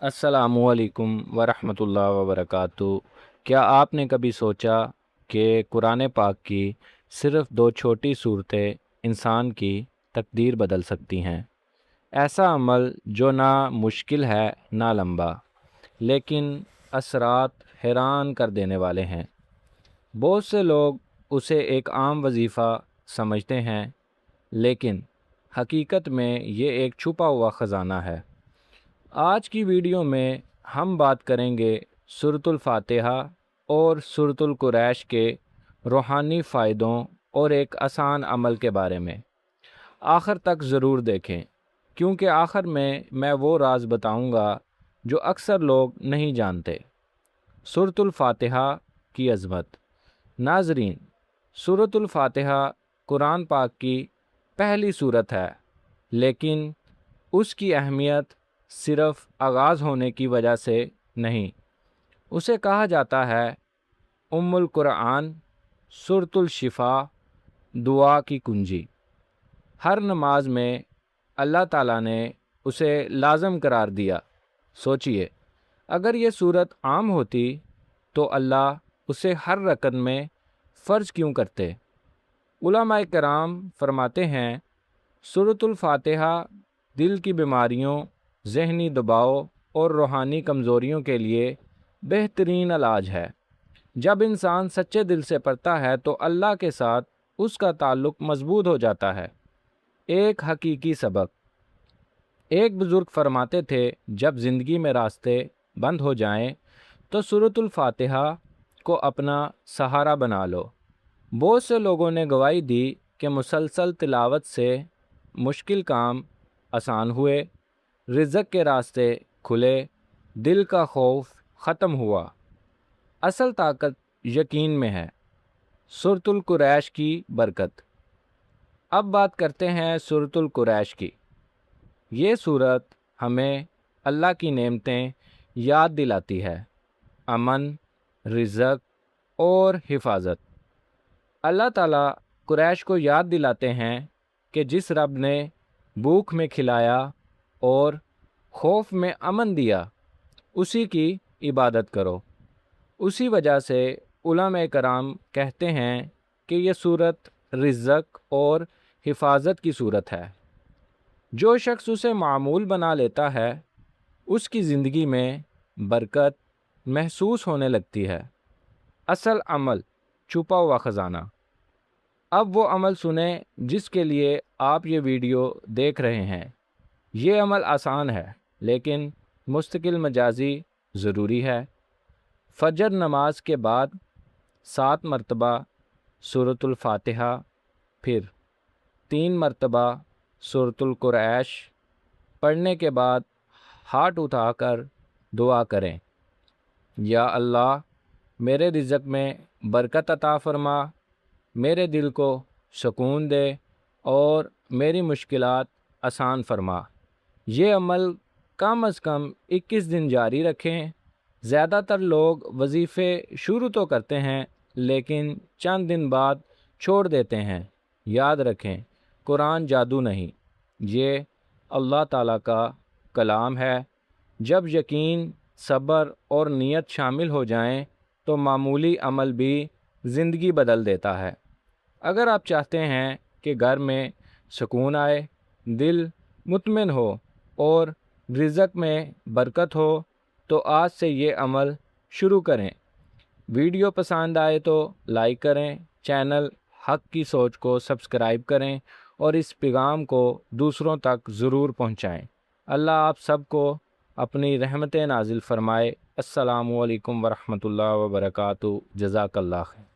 अस्सलामुअलैकुम वरहमतुल्लाहि वबरकातुहू। क्या आपने कभी सोचा कि कुरान पाक की सिर्फ़ दो छोटी सूरतें इंसान की तकदीर बदल सकती हैं? ऐसा अमल जो ना मुश्किल है ना लंबा, लेकिन असरात हैरान कर देने वाले हैं। बहुत से लोग उसे एक आम वजीफ़ा समझते हैं, लेकिन हकीकत में ये एक छुपा हुआ ख़जाना है। आज की वीडियो में हम बात करेंगे सूरतुल फातिहा और सूरतुल कुरैश के रूहानी फ़ायदों और एक आसान अमल के बारे में। आखिर तक ज़रूर देखें, क्योंकि आखिर में मैं वो राज बताऊंगा जो अक्सर लोग नहीं जानते। सूरतुल फातिहा की अज़मत। नाज़रीन, सूरतुल फातिहा कुरान पाक की पहली सूरत है, लेकिन उसकी अहमियत सिर्फ़ आगाज़ होने की वजह से नहीं। उसे कहा जाता है उम्मुल कुरान, सूरतुल शिफा, दुआ की कुंजी। हर नमाज में अल्लाह ताला ने उसे लाज़म करार दिया। सोचिए, अगर ये सूरत आम होती तो अल्लाह उसे हर रकत में फ़र्ज क्यों करते? उलमाए कराम फरमाते हैं, सूरतुल फातिहा दिल की बीमारियों, ज़हनी दबाव और रूहानी कमज़ोरियों के लिए बेहतरीन इलाज है। जब इंसान सच्चे दिल से पढ़ता है तो अल्लाह के साथ उसका ताल्लुक़ मजबूत हो जाता है। एक हकीकी सबक। एक बुज़ुर्ग फरमाते थे, जब ज़िंदगी में रास्ते बंद हो जाएं, तो सूरतुल फातिहा को अपना सहारा बना लो। बहुत से लोगों ने गवाही दी कि मुसलसल तिलावत से मुश्किल काम आसान हुए, रिज़्क़ के रास्ते खुले, दिल का खौफ ख़त्म हुआ। असल ताकत यकीन में है। सूरतुल कुरैश की बरकत। अब बात करते हैं सूरतुल कुरैश की। ये सूरत हमें अल्लाह की नेमतें याद दिलाती है। अमन, रिज़्क़ और हिफाजत। अल्लाह ताला कुरैश को याद दिलाते हैं कि जिस रब ने भूख में खिलाया और खौफ में अमन दिया, उसी की इबादत करो। उसी वजह से उलमाए कराम कहते हैं कि यह सूरत रिज़्क़ और हिफाजत की सूरत है। जो शख्स उसे मामूल बना लेता है, उसकी ज़िंदगी में बरकत महसूस होने लगती है। असल अमल, छुपा हुआ ख़जाना। अब वो अमल सुने जिसके लिए आप ये वीडियो देख रहे हैं। ये अमल आसान है, लेकिन मुस्तकिल मजाजी ज़रूरी है। फजर नमाज के बाद 7 मरतबा सूरतुल फातिहा, फिर 3 मरतबा सूरतुल कुरैश पढ़ने के बाद हाथ उठाकर दुआ करें, या अल्लाह मेरे रिज़्क़ में बरकत अता फ़रमा, मेरे दिल को सुकून दे और मेरी मुश्किलात आसान फरमा। ये अमल कम अज़ कम 21 दिन जारी रखें। ज़्यादातर लोग वजीफ़े शुरू तो करते हैं, लेकिन चंद दिन बाद छोड़ देते हैं। याद रखें, कुरान जादू नहीं, ये अल्लाह ताला का कलाम है। जब यकीन, सब्र और नियत शामिल हो जाएं, तो मामूली अमल भी ज़िंदगी बदल देता है। अगर आप चाहते हैं कि घर में सुकून आए, दिल मुतमिन हो और रिज़्क़ में बरकत हो, तो आज से ये अमल शुरू करें। वीडियो पसंद आए तो लाइक करें, चैनल हक़ की सोच को सब्सक्राइब करें और इस पैगाम को दूसरों तक ज़रूर पहुँचाएँ। अल्लाह आप सबको अपनी रहमतें नाजिल फ़रमाए। अस्सलामु अलैकुम वरहमतुल्लाहि वबरकातुहू। जज़ाकल्लाह खैर।